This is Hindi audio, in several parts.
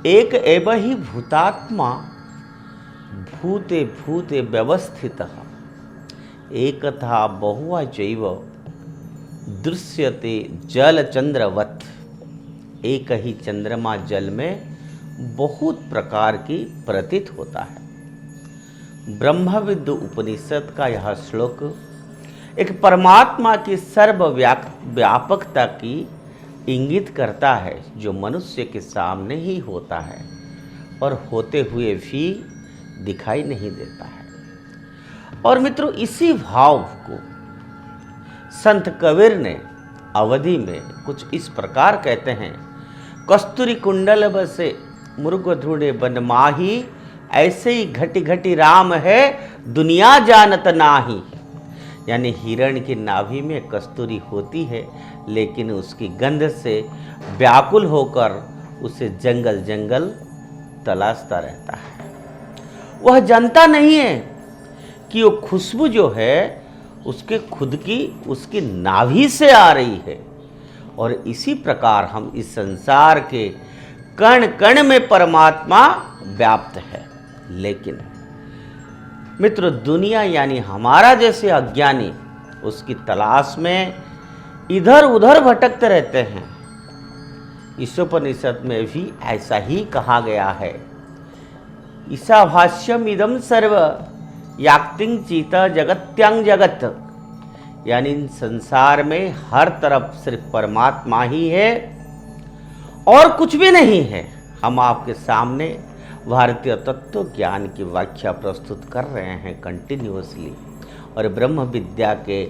एक एव हि भूतात्मा भूते भूते व्यवस्थितः एकथा बहुवा चैव दृश्यते जल चंद्रवत्। एक ही चंद्रमा जल में बहुत प्रकार की प्रतीत होता है। ब्रह्मविद्या उपनिषद का यह श्लोक एक परमात्मा की सर्वव्यापकता की इंगित करता है, जो मनुष्य के सामने ही होता है और होते हुए भी दिखाई नहीं देता है। और मित्रों, इसी भाव को संत कबीर ने अवधि में कुछ इस प्रकार कहते हैं, कस्तूरी कुंडल बसे मुर्ग ध्रुड़े बन माही, ऐसे ही घटी घटी राम है दुनिया जानत नाही। यानी हिरण की नाभि में कस्तूरी होती है, लेकिन उसकी गंध से व्याकुल होकर उसे जंगल जंगल तलाशता रहता है। वह जानता नहीं है कि वो खुशबू जो है उसके खुद की उसकी नाभि से आ रही है। और इसी प्रकार हम इस संसार के कण कण में परमात्मा व्याप्त है। लेकिन मित्र, दुनिया यानी हमारा जैसे अज्ञानी उसकी तलाश में इधर उधर भटकते रहते हैं। ईशोपनिषद में भी ऐसा ही कहा गया है, ईशाभाष्यम इदम सर्व याक्तिंग चीता जगत्यांग जगत। यानी संसार में हर तरफ सिर्फ परमात्मा ही है और कुछ भी नहीं है। हम आपके सामने भारतीय तत्व ज्ञान की व्याख्या प्रस्तुत कर रहे हैं कंटिन्यूअसली। और ब्रह्म विद्या के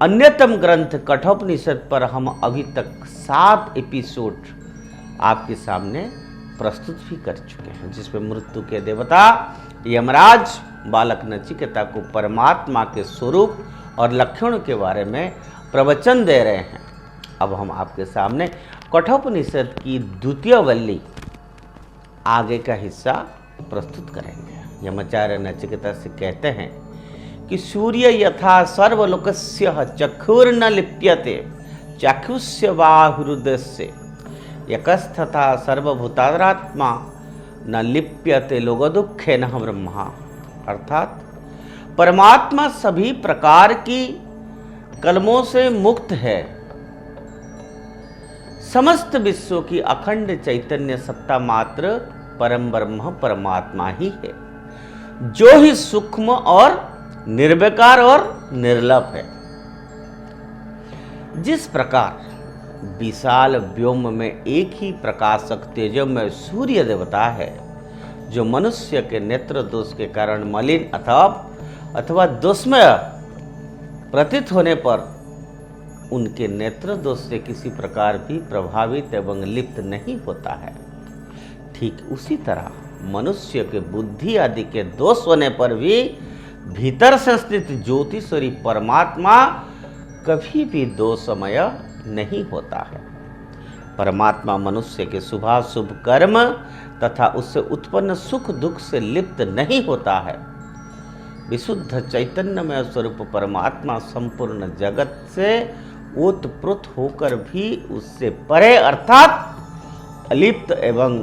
अन्यतम ग्रंथ कठोपनिषद पर हम अभी तक 7 एपिसोड आपके सामने प्रस्तुत भी कर चुके हैं, जिसमें मृत्यु के देवता यमराज बालक नचिकेता को परमात्मा के स्वरूप और लक्षणों के बारे में प्रवचन दे रहे हैं। अब हम आपके सामने कठोपनिषद की द्वितीय वल्ली आगे का हिस्सा प्रस्तुत करेंगे। यमाचार्य नचिकेता से कहते हैं कि सूर्य यथा सर्वलोकस्य चक्षुर्न लिप्यते चाक्षुष्य वा हृदयस्य यकस्तथा सर्वभूतात्मा न लिप्यते लोक दुखे न ब्रह्मा। अर्थात परमात्मा सभी प्रकार की कलमों से मुक्त है। समस्त विश्व की अखंड चैतन्य सत्ता मात्र परम ब्रह्म परमात्मा ही है, जो ही सूक्ष्म और निर्विकार और निर्लभ है। जिस प्रकार विशाल व्योम में एक ही प्रकाशक तेजोमय सूर्य देवता है, जो मनुष्य के नेत्र दोष के कारण मलिन अथवा दोषमय प्रतीत होने पर उनके नेत्र दोष से किसी प्रकार भी प्रभावित एवं लिप्त नहीं होता है, ठीक उसी तरह मनुष्य के बुद्धि आदि के दोष होने पर भी भीतर से स्थित ज्योतिषरी परमात्मा कभी भी दोषमय नहीं होता है। परमात्मा मनुष्य के शुभाशुभ कर्म तथा उससे उत्पन्न सुख दुख से लिप्त नहीं होता है। विशुद्ध चैतन्यमय स्वरूप परमात्मा संपूर्ण जगत से ओतप्रोत होकर भी उससे परे अर्थात अलिप्त एवं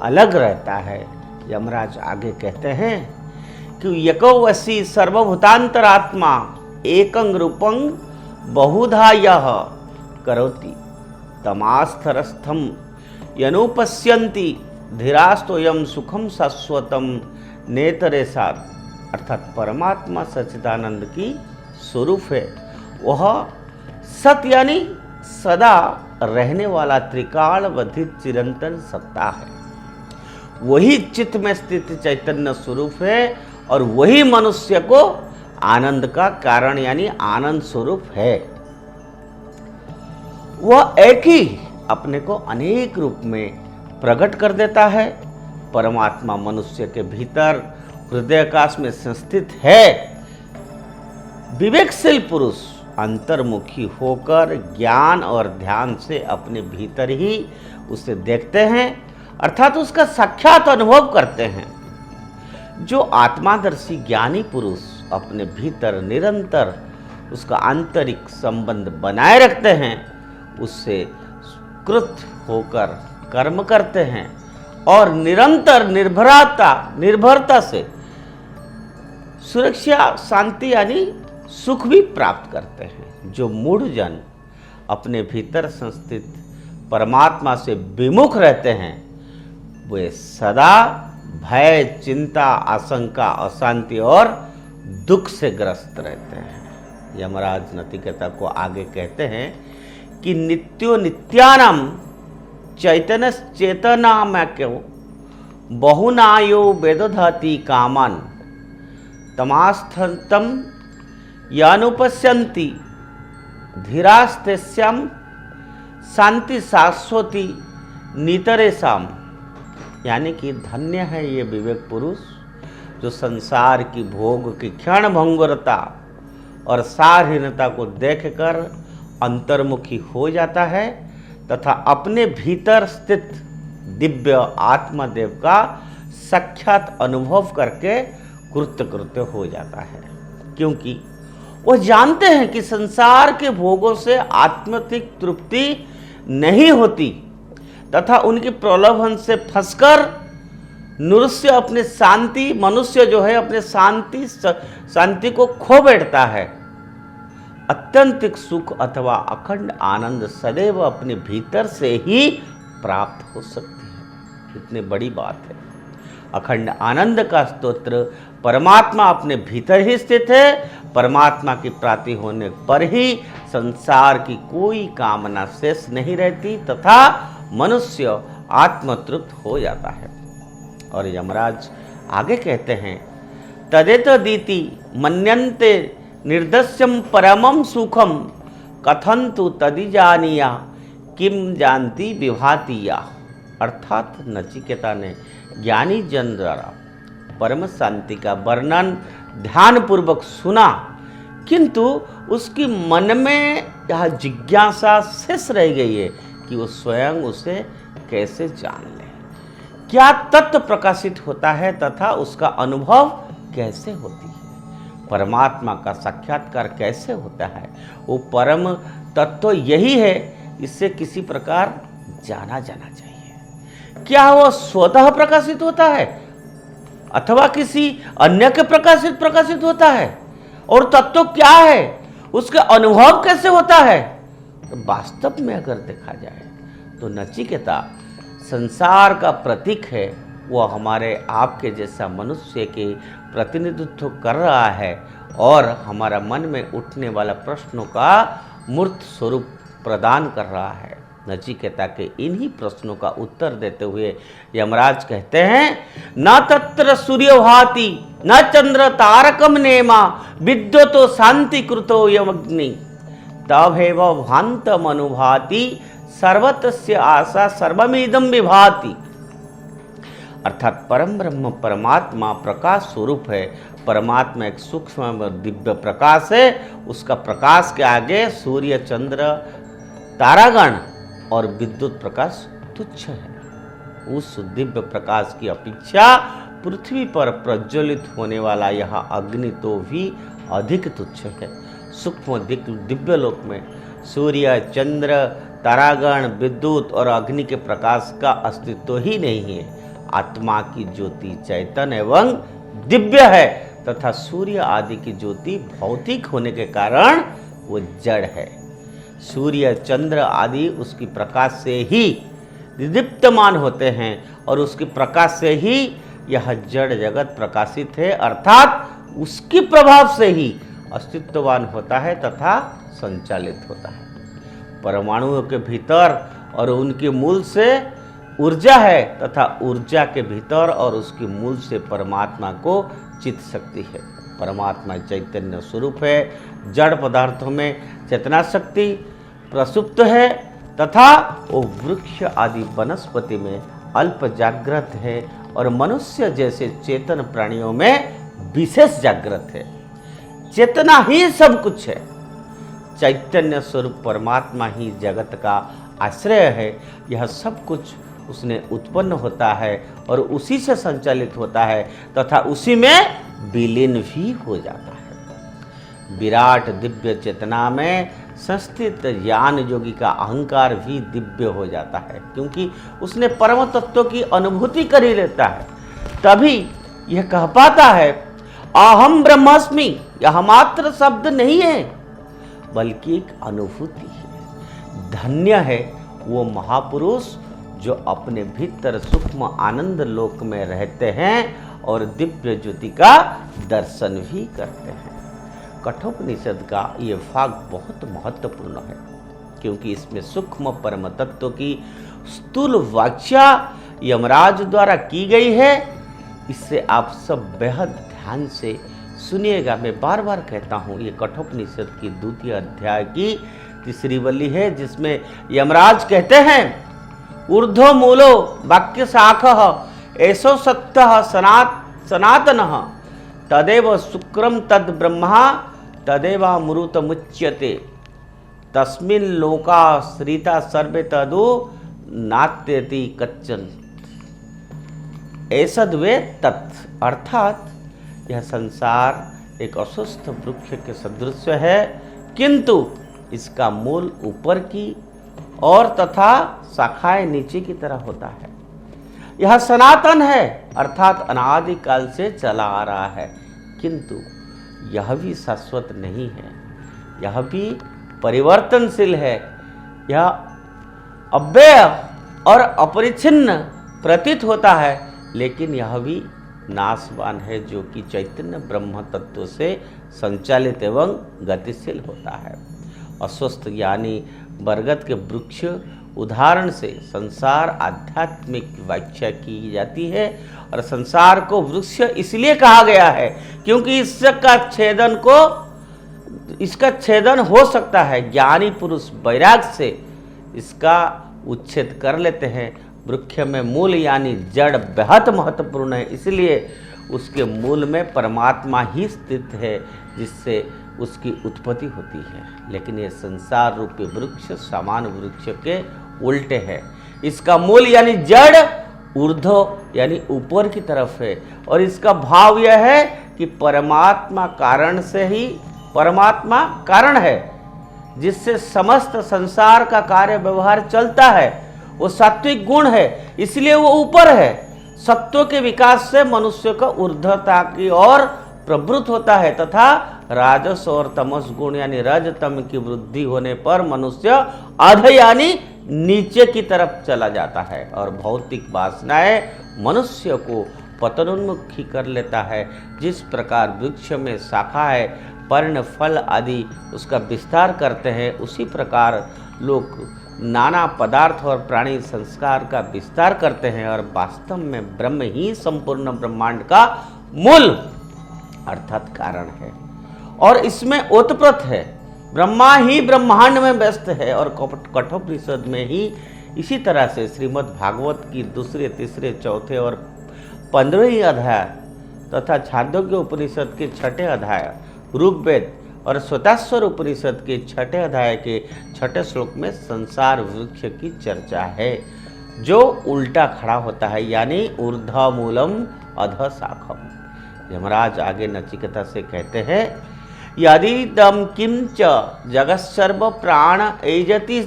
अलग रहता है। यमराज आगे कहते हैं कि यको वसी सर्वभूतांतरात्मा एकं रूपं बहुधा यः करोति तमास्थरस्थम यनुपश्यन्ति धीरास्तोयम सुखम शाश्वतम नेतरेसात्। अर्थात परमात्मा सच्चिदानंद की स्वरूप है। वह सत यानी सदा रहने वाला त्रिकालवधित चिरंतन सत्ता है। वही चित्त में स्थित चैतन्य स्वरूप है और वही मनुष्य को आनंद का कारण यानी आनंद स्वरूप है। वह एक ही अपने को अनेक रूप में प्रकट कर देता है। परमात्मा मनुष्य के भीतर हृदयाकाश में संस्थित है। विवेकशील पुरुष अंतर्मुखी होकर ज्ञान और ध्यान से अपने भीतर ही उसे देखते हैं, अर्थात उसका साक्षात अनुभव करते हैं। जो आत्मादर्शी ज्ञानी पुरुष अपने भीतर निरंतर उसका आंतरिक संबंध बनाए रखते हैं, उससे कृत होकर कर्म करते हैं और निरंतर निर्भरता से सुरक्षा, शांति यानी सुख भी प्राप्त करते हैं। जो मूढ़ जन अपने भीतर संस्थित परमात्मा से विमुख रहते हैं, वे सदा भय, चिंता, आशंका, अशांति और दुख से ग्रस्त रहते हैं। यमराज नचिकेता को आगे कहते हैं कि नित्यो नित्यानाम चैतन्य चेतनामैक्यो बहुनायो वेदधति कामान तमास्थंतम यानुपश्यन्ति धीरास्तेस्याम शांति शाश्वती नितरेशम। यानी कि धन्य है ये विवेक पुरुष जो संसार की भोग की क्षण भंगुरता और सारहीनता को देखकर अंतर्मुखी हो जाता है तथा अपने भीतर स्थित दिव्य आत्मदेव का साक्षात अनुभव करके कृतकृत्य हो जाता है, क्योंकि वो जानते हैं कि संसार के भोगों से आत्मिक तृप्ति नहीं होती तथा उनकी प्रलोभन से फंसकर मनुष्य जो है अपने शांति को खो बैठता है। अत्यंतिक सुख अथवा अखंड आनंद सदैव अपने भीतर से ही प्राप्त हो सकती है। इतनी बड़ी बात है। अखंड आनंद का स्तोत्र परमात्मा अपने भीतर ही स्थित है। परमात्मा की प्राप्ति होने पर ही संसार की कोई कामना शेष नहीं रहती तथा मनुष्य आत्मतृप्त हो जाता है। और यमराज आगे कहते हैं, तदेतदीति मन्यन्ते निर्दस्यम परमं सुखम कथन्तु तदिजानीया किम जानती विभाति या। अर्थात नचिकेता ने ज्ञानी जन द्वारा परम शांति का वर्णन ध्यानपूर्वक सुना, किंतु उसकी मन में यह जिज्ञासा शेष रह गई है कि वो स्वयं उसे कैसे जान ले, क्या तत्व प्रकाशित होता है तथा उसका अनुभव कैसे होती है, परमात्मा का साक्षात्कार कैसे होता है। वो परम तत्व यही है, इससे किसी प्रकार जाना चाहिए। क्या वो स्वतः प्रकाशित होता है अथवा किसी अन्य के प्रकाशित होता है, और तत्व क्या है, उसके अनुभव कैसे होता है। तो वास्तव में अगर देखा जाए तो नचिकेता संसार का प्रतीक है। वह हमारे आपके जैसा मनुष्य के प्रतिनिधित्व कर रहा है और हमारा मन में उठने वाला प्रश्नों का मूर्त स्वरूप प्रदान कर रहा है। नचिकेता के इन्हीं प्रश्नों का उत्तर देते हुए यमराज कहते हैं, न तत्र सूर्य भाति न चंद्र तारकम नेमा विद्युतो शांति कृतो यमग्नि तभेव भांत मनुभाति सर्वतस्य आशा सर्वमिदं विभाति। अर्थात परम ब्रह्म परमात्मा प्रकाश स्वरूप है। परमात्मा एक सूक्ष्म दिव्य प्रकाश है। उसका प्रकाश के आगे सूर्य, चंद्र, तारागण और विद्युत प्रकाश तुच्छ है। उस दिव्य प्रकाश की अपेक्षा पृथ्वी पर प्रज्वलित होने वाला यह अग्नि तो भी अधिक तुच्छ है। सूक्ष्म दिव्य लोक में सूर्य, चंद्र, तारागण, विद्युत और अग्नि के प्रकाश का अस्तित्व ही नहीं है। आत्मा की ज्योति चैतन्य एवं दिव्य है तथा सूर्य आदि की ज्योति भौतिक होने के कारण वो जड़ है। सूर्य, चंद्र आदि उसकी प्रकाश से ही दीप्तमान होते हैं और उसके प्रकाश से ही यह जड़ जगत प्रकाशित है, अर्थात उसके प्रभाव से ही अस्तित्ववान होता है तथा संचालित होता है। परमाणुओं के भीतर और उनके मूल से ऊर्जा है तथा ऊर्जा के भीतर और उसके मूल से परमात्मा को चित शक्ति है। परमात्मा चैतन्य स्वरूप है। जड़ पदार्थों में चेतना शक्ति प्रसुप्त है तथा वो वृक्ष आदि वनस्पति में अल्प जागृत है और मनुष्य जैसे चेतन प्राणियों में विशेष जागृत है। चेतना ही सब कुछ है। चैतन्य स्वरूप परमात्मा ही जगत का आश्रय है। यह सब कुछ उसने उत्पन्न होता है और उसी से संचालित होता है तथा उसी में विलीन भी हो जाता है। विराट दिव्य चेतना में संस्थित ज्ञान योगी का अहंकार भी दिव्य हो जाता है, क्योंकि उसने परम तत्व की अनुभूति कर ही लेता है। तभी यह कह पाता है अहम ब्रह्मास्मि। यह मात्र शब्द नहीं है, बल्कि एक अनुभूति है। धन्य है वो महापुरुष जो अपने भीतर सूक्ष्म आनंद लोक में रहते हैं और दिव्य ज्योति का दर्शन भी करते हैं। कठोपनिषद का ये भाग बहुत महत्वपूर्ण है, क्योंकि इसमें सूक्ष्म परम तत्व की स्थूल व्याख्या यमराज द्वारा की गई है। इससे आप सब बेहद ध्यान से सुनिएगा। मैं बार बार कहता हूँ, ये कठोपनिषद की द्वितीय अध्याय की तीसरी वल्ली है, जिसमें यमराज कहते हैं ऊर्ध्व मूलो वाक्य शाखः ऐसो सत्यः सनातनः तदेव शुक्रम तद ब्रह्मा तदेवामृतमुच्यते तस्मिन् लोका श्रिता सर्वे तदु नात्यति कच्चन ऐसद्वे तत्। अर्थात यह संसार एक अस्वस्थ वृक्ष के सदृश है, किंतु इसका मूल ऊपर की और तथा शाखाएं नीचे की तरह होता है। यह सनातन है, अर्थात अनादि काल से चला आ रहा है, किंतु यह भी शाश्वत नहीं है, यह भी परिवर्तनशील है। यह अव्यय और अपरिच्छिन्न प्रतीत होता है, लेकिन यह भी नाशवान है, जो कि चैतन्य ब्रह्म तत्व से संचालित एवं गतिशील होता है। अस्वस्थ यानी बरगद के वृक्ष उदाहरण से संसार आध्यात्मिक व्याख्या की जाती है, और संसार को वृक्ष इसलिए कहा गया है क्योंकि इसका छेदन हो सकता है। ज्ञानी पुरुष वैराग्य से इसका उच्छेद कर लेते हैं। वृक्ष में मूल यानी जड़ बेहद महत्वपूर्ण है, इसलिए उसके मूल में परमात्मा ही स्थित है, जिससे उसकी उत्पत्ति होती है। लेकिन ये संसार रूपी वृक्ष समान वृक्ष के उल्टे है। इसका मूल यानी जड़ ऊर्ध्व यानी ऊपर की तरफ है, और इसका भाव यह है कि परमात्मा कारण है, जिससे समस्त संसार का कार्य व्यवहार चलता है। वो सात्विक गुण है, इसलिए वो ऊपर है। सत्व के विकास से मनुष्य का ऊर्ध्वता की ओर प्रवृत्त होता है, तथा राजस और तमस गुण यानी रज तम की वृद्धि होने पर मनुष्य अध यानी नीचे की तरफ चला जाता है, और भौतिक वासनाएं मनुष्य को पतनोन्मुखी कर लेता है। जिस प्रकार वृक्ष में शाखाएं, पर्ण, फल आदि उसका विस्तार करते हैं, उसी प्रकार लोग नाना पदार्थ और प्राणी संस्कार का विस्तार करते हैं, और वास्तव में ब्रह्म ही संपूर्ण ब्रह्मांड का मूल अर्थात कारण है, और इसमें ओतप्रोत है। ब्रह्मा ही ब्रह्मांड में व्यस्त है, और कठोपनिषद में ही इसी तरह से श्रीमद् भागवत की दूसरे, तीसरे, चौथे और 15वें अध्याय तथा छांदोग्य उपनिषद के 6ठे अध्याय, ऋग्वेद और श्वेताश्वर उपनिषद के 6ठे अध्याय के 6ठे श्लोक में संसार वृक्ष की चर्चा है, जो उल्टा खड़ा होता है, यानी ऊर्ध्वमूलम अधः शाखम। यमराज आगे नचिकेता से कहते हैं यदिदं किंच जगत्सर्व प्राण एजति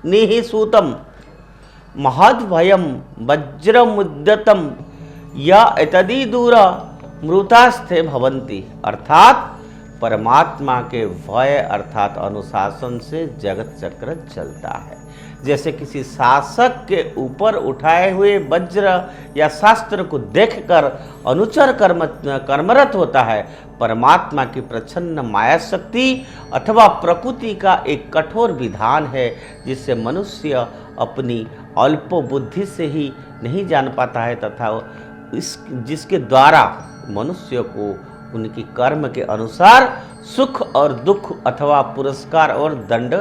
निःसूतम महद्भयं वज्रमुद्यतम य एतदि दूर मृतास्थे भवन्ति। अर्थात परमात्मा के भय अर्थात अनुशासन से जगत चक्र चलता है। जैसे किसी शासक के ऊपर उठाए हुए वज्र या शास्त्र को देखकर अनुचर कर्मरत होता है, परमात्मा की प्रच्छन्न माया शक्ति अथवा प्रकृति का एक कठोर विधान है, जिससे मनुष्य अपनी अल्प बुद्धि से ही नहीं जान पाता है, तथा जिसके द्वारा मनुष्य को उनकी कर्म के अनुसार सुख और दुख अथवा पुरस्कार और दंड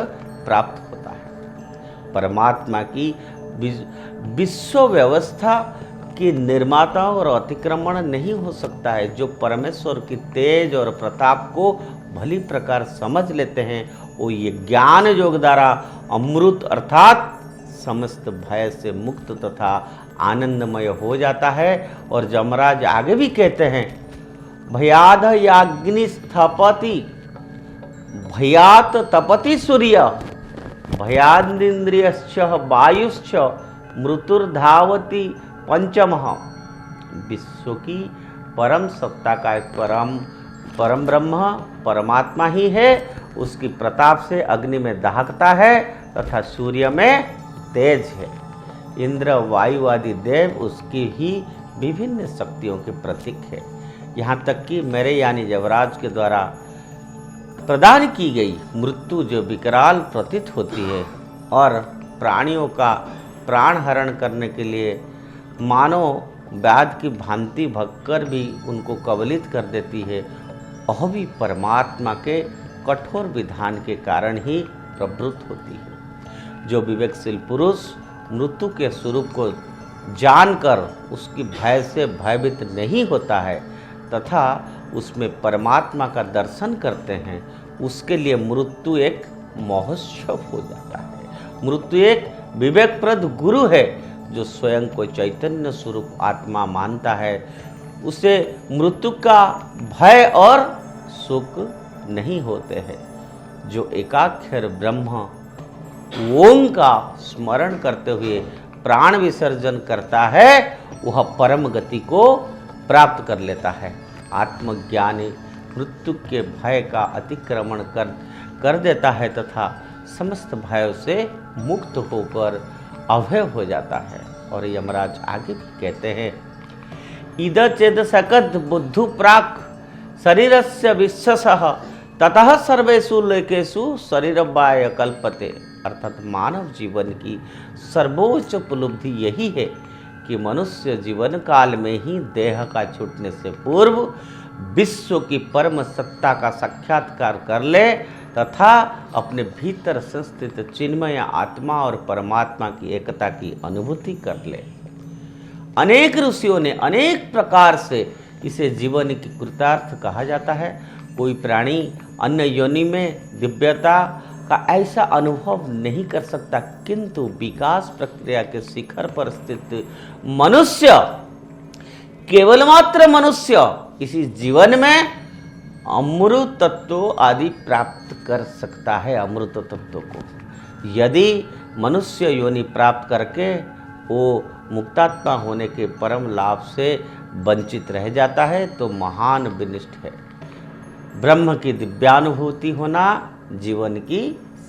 प्राप्त होता है। परमात्मा की विश्व व्यवस्था के निर्माता और अतिक्रमण नहीं हो सकता है। जो परमेश्वर की तेज और प्रताप को भली प्रकार समझ लेते हैं, वो ये ज्ञान योग द्वारा अमृत अर्थात समस्त भय से मुक्त तथा आनंदमय हो जाता है। और यमराज आगे भी कहते हैं भयाध याग्नि स्थपति भयात तपति सूर्य भयादिंद्रियश्च वायुश्च मृत्युर्धावति पंचमः। विश्व की परम सत्ता का एक परम ब्रह्म परमात्मा ही है। उसकी प्रताप से अग्नि में दहकता है तथा सूर्य में तेज है। इंद्र वायु आदि देव उसकी ही विभिन्न शक्तियों के प्रतीक है। यहाँ तक कि मेरे यानी यमराज के द्वारा प्रदान की गई मृत्यु जो विकराल प्रतीत होती है और प्राणियों का प्राण हरण करने के लिए मानव व्याध की भांति भगकर भी उनको कबलित कर देती है, वह भी परमात्मा के कठोर विधान के कारण ही प्रवृत्त होती है। जो विवेकशील पुरुष मृत्यु के स्वरूप को जानकर उसकी भय से भयभीत नहीं होता है तथा उसमें परमात्मा का दर्शन करते हैं, उसके लिए मृत्यु एक महोत्सव हो जाता है। मृत्यु एक विवेकप्रद गुरु है जो स्वयं को चैतन्य स्वरूप आत्मा मानता है। उसे मृत्यु का भय और सुख नहीं होते हैं। जो एकाक्षर ब्रह्म ओम का स्मरण करते हुए प्राण विसर्जन करता है वह परम गति को प्राप्त कर लेता है। आत्मज्ञानी मृत्यु के भय का अतिक्रमण कर देता है तथा समस्त भयों से मुक्त होकर अभय हो जाता है। और यमराज आगे भी कहते हैं, इद चेद सकद बुद्धु प्राक शरीरस्य विश्वसः ततः सर्वेषु लोकेषु शरीरवाय कल्पते। अर्थात मानव जीवन की सर्वोच्च उपलब्धि यही है कि मनुष्य जीवन काल में ही देह का छूटने से पूर्व विश्व की परम सत्ता का साक्षात्कार कर ले तथा अपने भीतर संस्थित चिन्मय आत्मा और परमात्मा की एकता की अनुभूति कर ले। अनेक ऋषियों ने अनेक प्रकार से इसे जीवन की कृतार्थ कहा जाता है। कोई प्राणी अन्य योनि में दिव्यता का ऐसा अनुभव नहीं कर सकता, किंतु विकास प्रक्रिया के शिखर पर स्थित मनुष्य, केवल मात्र मनुष्य इसी जीवन में अमृत तत्व आदि प्राप्त कर सकता है। अमृत तत्व को यदि मनुष्य योनि प्राप्त करके वो मुक्तात्मा होने के परम लाभ से वंचित रह जाता है तो महान विनिष्ट है। ब्रह्म की दिव्यानुभूति होना जीवन की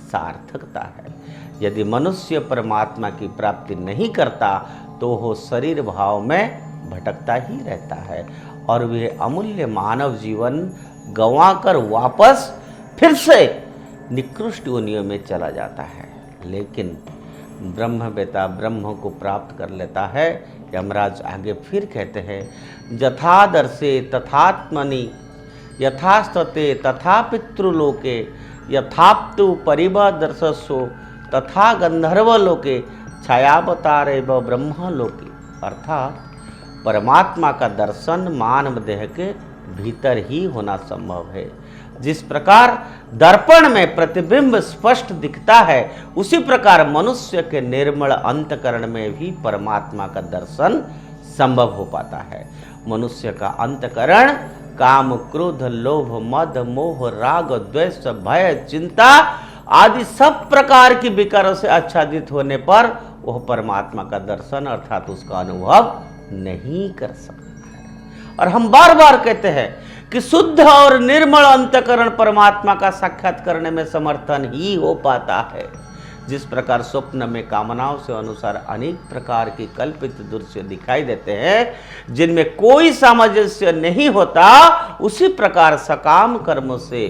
सार्थकता है। यदि मनुष्य परमात्मा की प्राप्ति नहीं करता तो वो शरीर भाव में भटकता ही रहता है और वह अमूल्य मानव जीवन गंवाकर वापस फिर से निकृष्ट योनियों में चला जाता है। लेकिन ब्रह्मवेता ब्रह्म को प्राप्त कर लेता है। यमराज आगे फिर कहते हैं, यथादर्शे तथात्मनि यथास्तते तथा पितृलोके यथाप्तु परिवदर्शसो तथा गंधर्वलोके छायावतारेव ब्रह्मलोके। अर्थात परमात्मा का दर्शन मानव देह के भीतर ही होना संभव है। जिस प्रकार दर्पण में प्रतिबिंब स्पष्ट दिखता है उसी प्रकार मनुष्य के निर्मल अंतकरण में भी परमात्मा का दर्शन संभव हो पाता है। मनुष्य का अंतकरण काम क्रोध लोभ मद मोह राग द्वेष भय चिंता आदि सब प्रकार की विकारों से आच्छादित होने पर वह परमात्मा का दर्शन अर्थात उसका अनुभव नहीं कर सकता है। और हम बार बार कहते हैं कि शुद्ध और निर्मल अंतकरण परमात्मा का साक्षात करने में समर्थन ही हो पाता है। जिस प्रकार स्वप्न में कामनाओं से अनुसार अनेक प्रकार के कल्पित दृश्य दिखाई देते हैं जिनमें कोई सामंजस्य नहीं होता, उसी प्रकार सकाम कर्म से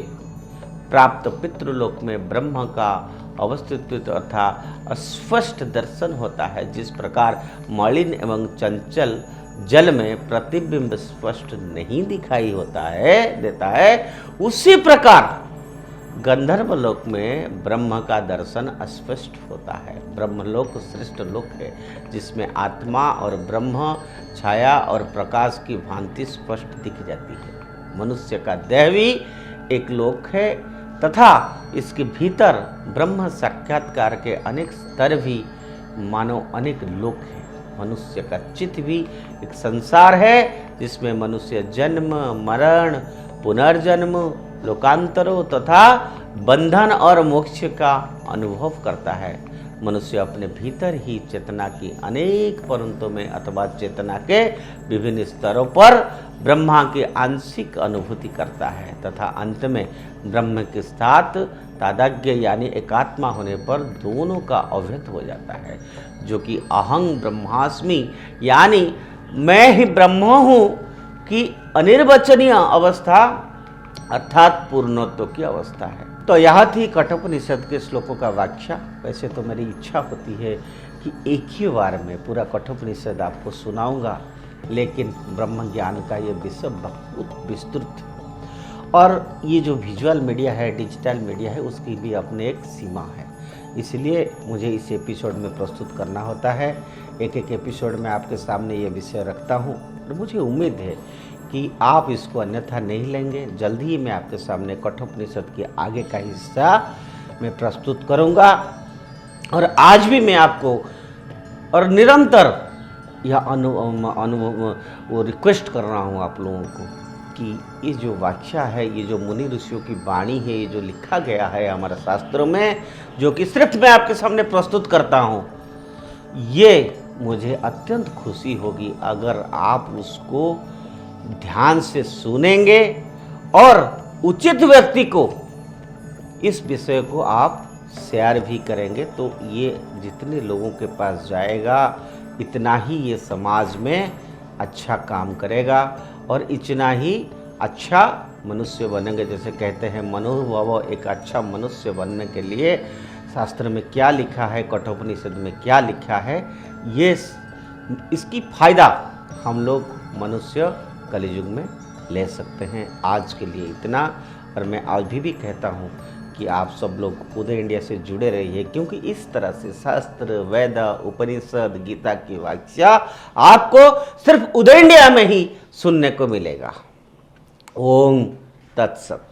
प्राप्त पितृलोक में ब्रह्म का अवस्थित अर्थात स्पष्ट दर्शन होता है। जिस प्रकार मलिन एवं चंचल जल में प्रतिबिंब स्पष्ट नहीं दिखाई देता है, उसी प्रकार गंधर्वलोक में ब्रह्म का दर्शन स्पष्ट होता है। ब्रह्मलोक श्रेष्ठ लोक है जिसमें आत्मा और ब्रह्म छाया और प्रकाश की भांति स्पष्ट दिख जाती है। मनुष्य का देह भी एक लोक है तथा इसके भीतर ब्रह्म साक्षात्कार के अनेक स्तर भी मानो अनेक लोक हैं। मनुष्य का चित्त भी एक संसार है जिसमें मनुष्य जन्म मरण पुनर्जन्म लोकांतरों तथा बंधन और मोक्ष का अनुभव करता है। मनुष्य अपने भीतर ही चेतना की अनेक परंतों में अथवा चेतना के विभिन्न स्तरों पर ब्रह्मा की आंशिक अनुभूति करता है तथा अंत में ब्रह्म के साथ तादात्म्य यानी एकात्मा होने पर दोनों का अभेद हो जाता है, जो कि अहं ब्रह्मास्मि यानी मैं ही ब्रह्म हूँ की अनिर्वचनीय अवस्था अर्थात पूर्णत्व की अवस्था है। तो यह थी कठोपनिषद के श्लोकों का व्याख्या। वैसे तो मेरी इच्छा होती है कि एक ही बार में पूरा कठोपनिषद आपको सुनाऊंगा, लेकिन ब्रह्म ज्ञान का ये विषय बहुत विस्तृत है और ये जो विजुअल मीडिया है, डिजिटल मीडिया है, उसकी भी अपने एक सीमा है। इसलिए मुझे इस एपिसोड में प्रस्तुत करना होता है। एक एक एपिसोड में आपके सामने ये विषय रखता हूँ और मुझे उम्मीद है कि आप इसको अन्यथा नहीं लेंगे। जल्दी ही मैं आपके सामने कठोपनिषद के आगे का हिस्सा मैं प्रस्तुत करूंगा। और आज भी मैं आपको और निरंतर यह वो रिक्वेस्ट कर रहा हूं आप लोगों को कि ये जो व्याख्या है, ये जो मुनि ऋषियों की वाणी है, ये जो लिखा गया है हमारे शास्त्रों में, जो कि सिर्फ मैं आपके सामने प्रस्तुत करता हूँ, ये मुझे अत्यंत खुशी होगी अगर आप उसको ध्यान से सुनेंगे और उचित व्यक्ति को इस विषय को आप शेयर भी करेंगे। तो ये जितने लोगों के पास जाएगा इतना ही ये समाज में अच्छा काम करेगा और इतना ही अच्छा मनुष्य बनेंगे। जैसे कहते हैं मनोभव, एक अच्छा मनुष्य बनने के लिए शास्त्र में क्या लिखा है, कठोपनिषद में क्या लिखा है, ये इसकी फायदा हम लोग मनुष्य कलियुग में ले सकते हैं। आज के लिए इतना। और मैं आज भी कहता हूँ कि आप सब लोग उदय इंडिया से जुड़े रहिए, क्योंकि इस तरह से शास्त्र, वेद, उपनिषद, गीता की व्याख्या आपको सिर्फ उदय इंडिया में ही सुनने को मिलेगा। ओम तत्सत।